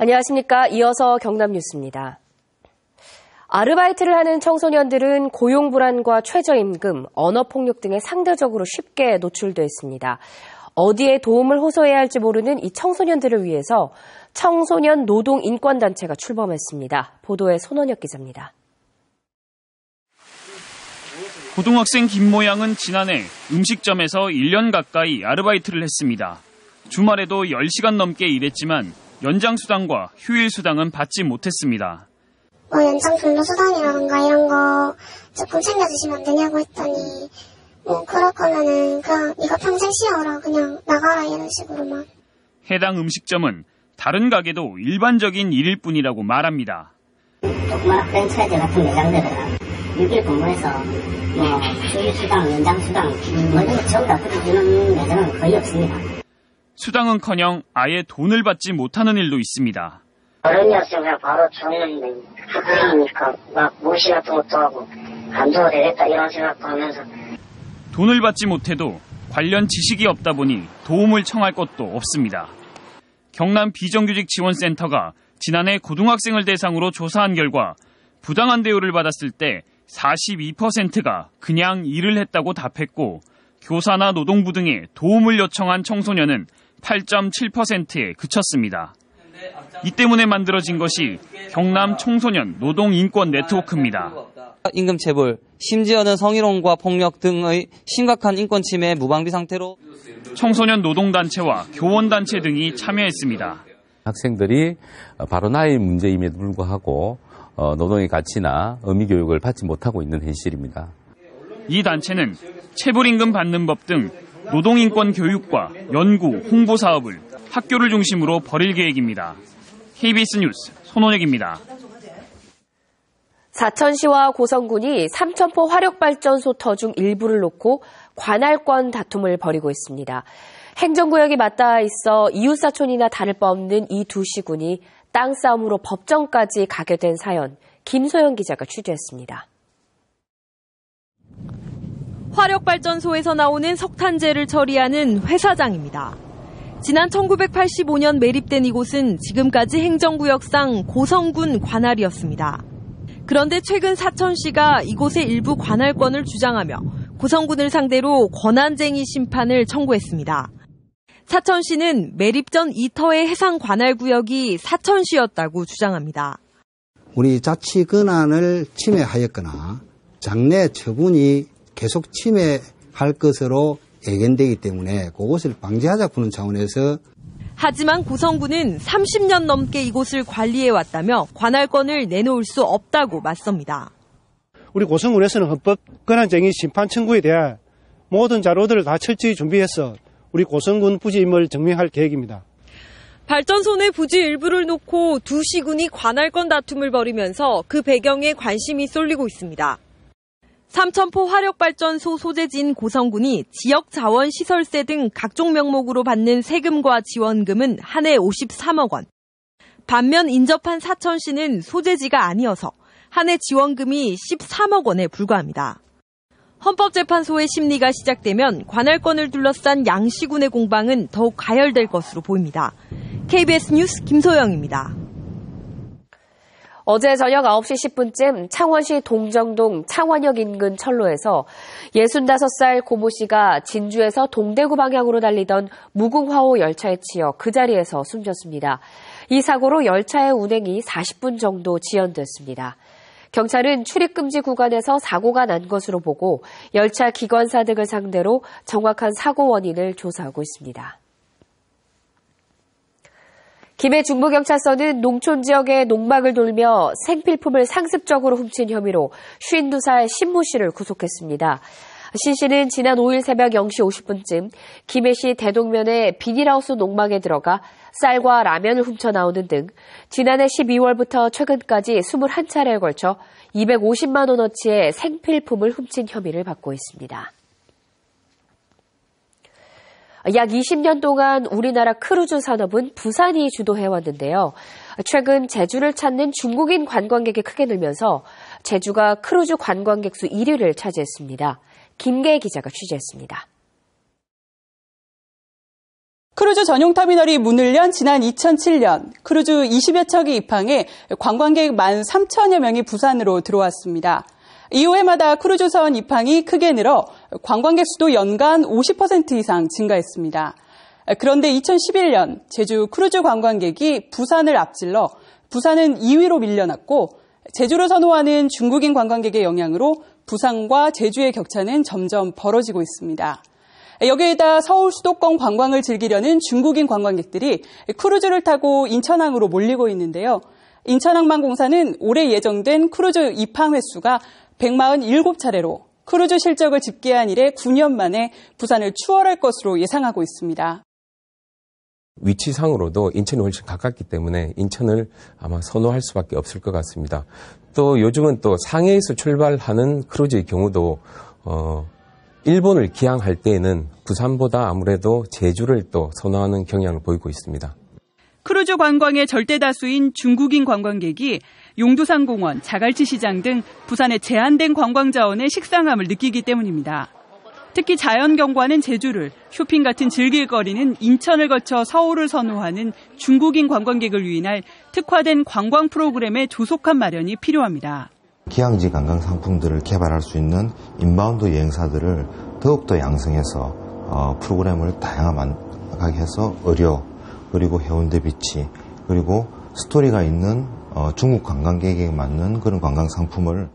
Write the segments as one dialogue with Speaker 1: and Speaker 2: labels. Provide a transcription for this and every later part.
Speaker 1: 안녕하십니까. 이어서 경남 뉴스입니다. 아르바이트를 하는 청소년들은 고용불안과 최저임금, 언어폭력 등에 상대적으로 쉽게 노출돼 있습니다. 어디에 도움을 호소해야 할지 모르는 이 청소년들을 위해서 청소년 노동인권단체가 출범했습니다. 보도에 손원혁 기자입니다.
Speaker 2: 고등학생 김모양은 지난해 음식점에서 1년 가까이 아르바이트를 했습니다. 주말에도 10시간 넘게 일했지만 연장수당과 휴일수당은 받지 못했습니다.
Speaker 3: 연장 근로수당이라든가 이런 거 조금 챙겨주시면 안 되냐고 했더니 그럴 거면은 그냥 네가 평생 쉬어라, 그냥 나가라, 이런 식으로만.
Speaker 2: 해당 음식점은 다른 가게도 일반적인 일일 뿐이라고 말합니다.
Speaker 4: 조그마한 프랜차이즈 같은 매장들은 6일 근무해서 휴일수당, 연장수당 전부 다 끊어주는 매장은 거의 없습니다.
Speaker 2: 수당은커녕 아예 돈을 받지 못하는 일도 있습니다.
Speaker 3: 어른이었으면 그냥 바로 줬는데 학생이니까 막 무시 같은 것도 하고 안 줘도 되겠다 이런 생각도 하면서.
Speaker 2: 돈을 받지 못해도 관련 지식이 없다 보니 도움을 청할 것도 없습니다. 경남 비정규직지원센터가 지난해 고등학생을 대상으로 조사한 결과 부당한 대우를 받았을 때 42%가 그냥 일을 했다고 답했고 교사나 노동부 등의 도움을 요청한 청소년은 8.7%에 그쳤습니다. 이 때문에 만들어진 것이 경남 청소년 노동인권 네트워크입니다.
Speaker 5: 임금체불, 심지어는 성희롱과 폭력 등의 심각한 인권 침해 무방비 상태로
Speaker 2: 청소년 노동단체와 교원단체 등이 참여했습니다.
Speaker 6: 학생들이 바로 나이 문제임에도 불구하고 노동의 가치나 의미 교육을 받지 못하고 있는 현실입니다.
Speaker 2: 이 단체는 체불임금 받는 법 등 노동인권 교육과 연구, 홍보 사업을 학교를 중심으로 벌일 계획입니다. KBS 뉴스 손원혁입니다.
Speaker 1: 사천시와 고성군이 삼천포 화력발전소 터중 일부를 놓고 관할권 다툼을 벌이고 있습니다. 행정구역이 맞닿아 있어 이웃사촌이나 다를 바 없는 이 두 시군이 땅 싸움으로 법정까지 가게 된 사연, 김소영 기자가 취재했습니다.
Speaker 7: 화력발전소에서 나오는 석탄재를 처리하는 회사장입니다. 지난 1985년 매립된 이곳은 지금까지 행정구역상 고성군 관할이었습니다. 그런데 최근 사천시가 이곳의 일부 관할권을 주장하며 고성군을 상대로 권한쟁의 심판을 청구했습니다. 사천시는 매립 전 이터의 해상 관할구역이 사천시였다고 주장합니다.
Speaker 8: 우리 자치 권한을 침해하였거나 장래 처분이 계속 침해할 것으로 예견되기 때문에 그것을 방지하자는 차원에서.
Speaker 7: 하지만 고성군은 30년 넘게 이곳을 관리해왔다며 관할권을 내놓을 수 없다고 맞섭니다.
Speaker 9: 우리 고성군에서는 헌법 권한쟁의 심판 청구에 대한 모든 자료들을 다 철저히 준비해서 우리 고성군 부지임을 증명할 계획입니다.
Speaker 7: 발전소 내 부지 일부를 놓고 두 시군이 관할권 다툼을 벌이면서 그 배경에 관심이 쏠리고 있습니다. 삼천포 화력발전소 소재지인 고성군이 지역자원시설세 등 각종 명목으로 받는 세금과 지원금은 한 해 53억 원. 반면 인접한 사천시는 소재지가 아니어서 한 해 지원금이 13억 원에 불과합니다. 헌법재판소의 심리가 시작되면 관할권을 둘러싼 양시군의 공방은 더욱 가열될 것으로 보입니다. KBS 뉴스 김소영입니다.
Speaker 1: 어제 저녁 9시 10분쯤 창원시 동정동 창원역 인근 철로에서 65살 고모 씨가 진주에서 동대구 방향으로 달리던 무궁화호 열차에 치여 그 자리에서 숨졌습니다. 이 사고로 열차의 운행이 40분 정도 지연됐습니다. 경찰은 출입금지 구간에서 사고가 난 것으로 보고 열차 기관사 등을 상대로 정확한 사고 원인을 조사하고 있습니다. 김해 중부경찰서는 농촌 지역의 농막을 돌며 생필품을 상습적으로 훔친 혐의로 52살 신모 씨를 구속했습니다. 신 씨는 지난 5일 새벽 0시 50분쯤 김해시 대동면의 비닐하우스 농막에 들어가 쌀과 라면을 훔쳐 나오는 등 지난해 12월부터 최근까지 21차례에 걸쳐 250만 원어치의 생필품을 훔친 혐의를 받고 있습니다. 약 20년 동안 우리나라 크루즈 산업은 부산이 주도해왔는데요. 최근 제주를 찾는 중국인 관광객이 크게 늘면서 제주가 크루즈 관광객 수 1위를 차지했습니다. 김계 기자가 취재했습니다.
Speaker 10: 크루즈 전용 터미널이 문을 연 지난 2007년 크루즈 20여 척이 입항해 관광객 13,000여 명이 부산으로 들어왔습니다. 이후 해마다 크루즈선 입항이 크게 늘어 관광객 수도 연간 50% 이상 증가했습니다. 그런데 2011년 제주 크루즈 관광객이 부산을 앞질러 부산은 2위로 밀려났고 제주를 선호하는 중국인 관광객의 영향으로 부산과 제주의 격차는 점점 벌어지고 있습니다. 여기에다 서울 수도권 관광을 즐기려는 중국인 관광객들이 크루즈를 타고 인천항으로 몰리고 있는데요. 인천항만공사는 올해 예정된 크루즈 입항 횟수가 147차례로 크루즈 실적을 집계한 이래 9년 만에 부산을 추월할 것으로 예상하고 있습니다.
Speaker 11: 위치상으로도 인천이 훨씬 가깝기 때문에 인천을 아마 선호할 수밖에 없을 것 같습니다. 또 요즘은 또 상해에서 출발하는 크루즈의 경우도 일본을 기항할 때에는 부산보다 아무래도 제주를 또 선호하는 경향을 보이고 있습니다.
Speaker 10: 크루즈 관광의 절대 다수인 중국인 관광객이 용두산공원, 자갈치 시장 등 부산의 제한된 관광 자원의 식상함을 느끼기 때문입니다. 특히 자연경관은 제주를, 쇼핑 같은 즐길거리는 인천을 거쳐 서울을 선호하는 중국인 관광객을 유인할 특화된 관광 프로그램의 조속한 마련이 필요합니다.
Speaker 12: 기항지 관광 상품들을 개발할 수 있는 인바운드 여행사들을 더욱더 양성해서 프로그램을 다양하게 해서 의료, 그리고 해운대 비치, 그리고 스토리가 있는 중국 관광객에게 맞는 그런 관광 상품을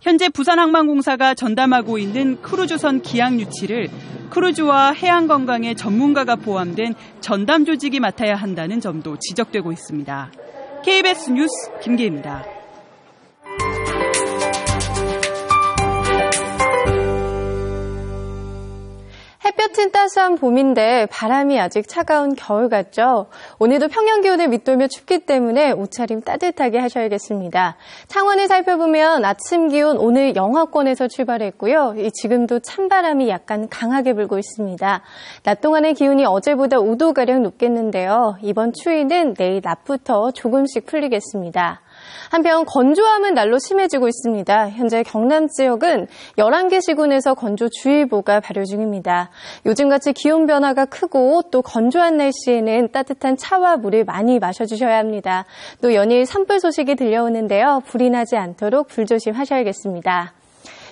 Speaker 10: 현재 부산항만공사가 전담하고 있는 크루즈선 기항 유치를 크루즈와 해양 관광의 전문가가 포함된 전담 조직이 맡아야 한다는 점도 지적되고 있습니다. KBS 뉴스 김기혜입니다.
Speaker 13: 햇볕은 따스한 봄인데 바람이 아직 차가운 겨울 같죠? 오늘도 평년 기온을 밑돌며 춥기 때문에 옷차림 따뜻하게 하셔야겠습니다. 창원을 살펴보면 아침 기온 오늘 영하권에서 출발했고요. 지금도 찬바람이 약간 강하게 불고 있습니다. 낮 동안의 기온이 어제보다 5도가량 높겠는데요. 이번 추위는 내일 낮부터 조금씩 풀리겠습니다. 한편 건조함은 날로 심해지고 있습니다. 현재 경남 지역은 11개 시군에서 건조주의보가 발효 중입니다. 요즘같이 기온 변화가 크고 또 건조한 날씨에는 따뜻한 차와 물을 많이 마셔주셔야 합니다. 또 연일 산불 소식이 들려오는데요. 불이 나지 않도록 불조심하셔야겠습니다.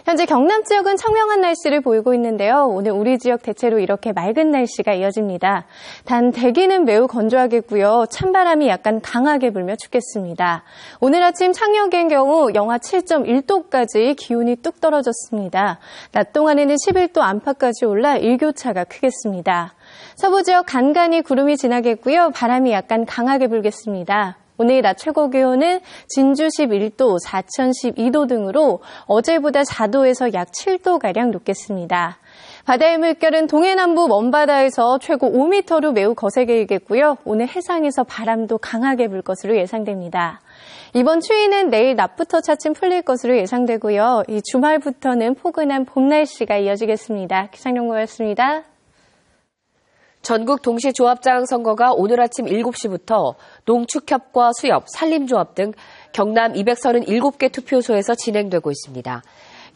Speaker 13: 현재 경남 지역은 청명한 날씨를 보이고 있는데요. 오늘 우리 지역 대체로 이렇게 맑은 날씨가 이어집니다. 단 대기는 매우 건조하겠고요. 찬바람이 약간 강하게 불며 춥겠습니다. 오늘 아침 창녕의 경우 영하 7.1도까지 기온이 뚝 떨어졌습니다. 낮 동안에는 11도 안팎까지 올라 일교차가 크겠습니다. 서부 지역 간간히 구름이 지나겠고요. 바람이 약간 강하게 불겠습니다. 오늘 낮 최고 기온은 진주 11도, 사천 12도 등으로 어제보다 4도에서 약 7도가량 높겠습니다. 바다의 물결은 동해남부 먼바다에서 최고 5m로 매우 거세게 일겠고요. 오늘 해상에서 바람도 강하게 불 것으로 예상됩니다. 이번 추위는 내일 낮부터 차츰 풀릴 것으로 예상되고요. 이 주말부터는 포근한 봄 날씨가 이어지겠습니다. 기상연구였습니다.
Speaker 1: 전국 동시조합장 선거가 오늘 아침 7시부터 농축협과 수협, 산림조합 등 경남 237개 투표소에서 진행되고 있습니다.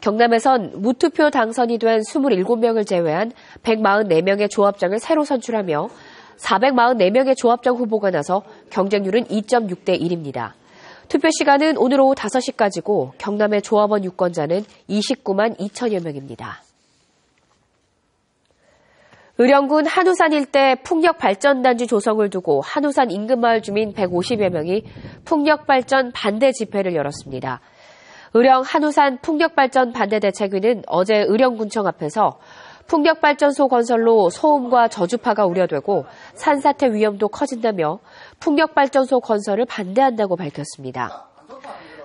Speaker 1: 경남에선 무투표 당선이 된 27명을 제외한 144명의 조합장을 새로 선출하며 444명의 조합장 후보가 나서 경쟁률은 2.6대 1입니다. 투표 시간은 오늘 오후 5시까지고 경남의 조합원 유권자는 29만 2천여 명입니다. 의령군 한우산 일대 풍력발전단지 조성을 두고 한우산 인근마을 주민 150여 명이 풍력발전 반대 집회를 열었습니다. 의령 한우산 풍력발전 반대대책위는 어제 의령군청 앞에서 풍력발전소 건설로 소음과 저주파가 우려되고 산사태 위험도 커진다며 풍력발전소 건설을 반대한다고 밝혔습니다.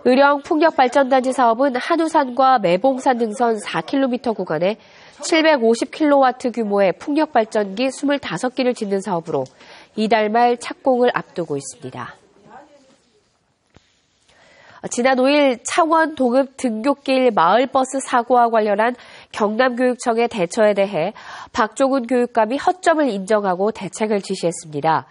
Speaker 1: 의령 풍력발전단지 사업은 한우산과 매봉산 등선 4km 구간에 750kW 규모의 풍력발전기 25기를 짓는 사업으로 이달 말 착공을 앞두고 있습니다. 지난 5일 창원 동읍 등굣길 마을버스 사고와 관련한 경남교육청의 대처에 대해 박종훈 교육감이 허점을 인정하고 대책을 지시했습니다.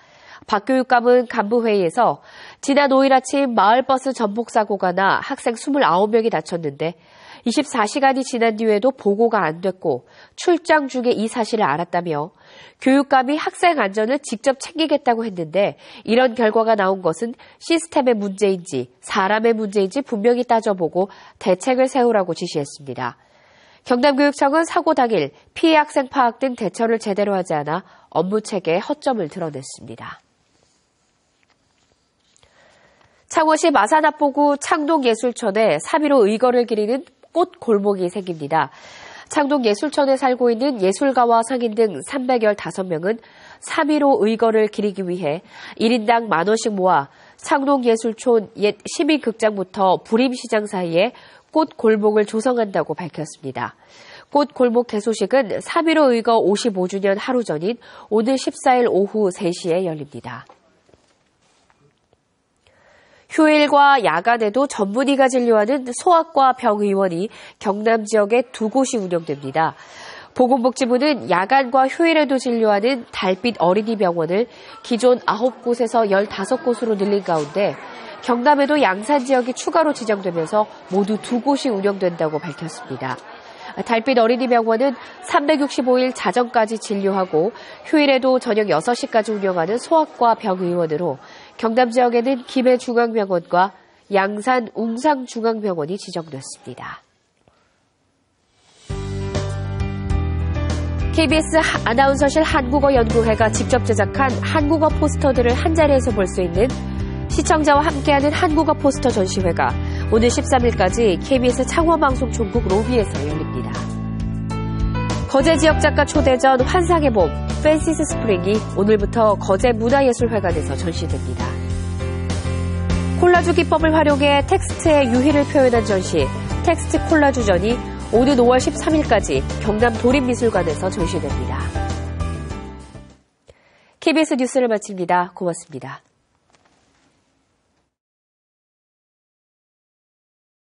Speaker 1: 박 교육감은 간부회의에서 지난 5일 아침 마을버스 전복사고가 나 학생 29명이 다쳤는데 24시간이 지난 뒤에도 보고가 안 됐고 출장 중에 이 사실을 알았다며 교육감이 학생 안전을 직접 챙기겠다고 했는데 이런 결과가 나온 것은 시스템의 문제인지 사람의 문제인지 분명히 따져보고 대책을 세우라고 지시했습니다. 경남교육청은 사고 당일 피해 학생 파악 등 대처를 제대로 하지 않아 업무 체계에 허점을 드러냈습니다. 창원시 마산합포구 창동예술촌에 3.15 의거를 기리는 꽃 골목이 생깁니다. 창동예술촌에 살고 있는 예술가와 상인 등 315명은 3.15 의거를 기리기 위해 1인당 10,000원씩 모아 창동예술촌 옛 시민극장부터 부림시장 사이에 꽃 골목을 조성한다고 밝혔습니다. 꽃 골목 개소식은 3.15 의거 55주년 하루 전인 오늘 14일 오후 3시에 열립니다. 휴일과 야간에도 전문의가 진료하는 소아과 병의원이 경남 지역에 2곳이 운영됩니다. 보건복지부는 야간과 휴일에도 진료하는 달빛 어린이병원을 기존 9곳에서 15곳으로 늘린 가운데 경남에도 양산 지역이 추가로 지정되면서 모두 2곳이 운영된다고 밝혔습니다. 달빛 어린이병원은 365일 자정까지 진료하고 휴일에도 저녁 6시까지 운영하는 소아과 병의원으로 경남 지역에는 김해중앙병원과 양산 웅상중앙병원이 지정됐습니다. KBS 아나운서실 한국어연구회가 직접 제작한 한국어 포스터들을 한자리에서 볼 수 있는 시청자와 함께하는 한국어 포스터 전시회가 오늘 13일까지 KBS 창원방송 총국 로비에서 열립니다. 거제 지역 작가 초대전 환상의 봄, 팬시스 스프링이 오늘부터 거제 문화예술회관에서 전시됩니다. 콜라주 기법을 활용해 텍스트의 유희를 표현한 전시, 텍스트 콜라주전이 오는 5월 13일까지 경남 도립미술관에서 전시됩니다. KBS 뉴스를 마칩니다. 고맙습니다.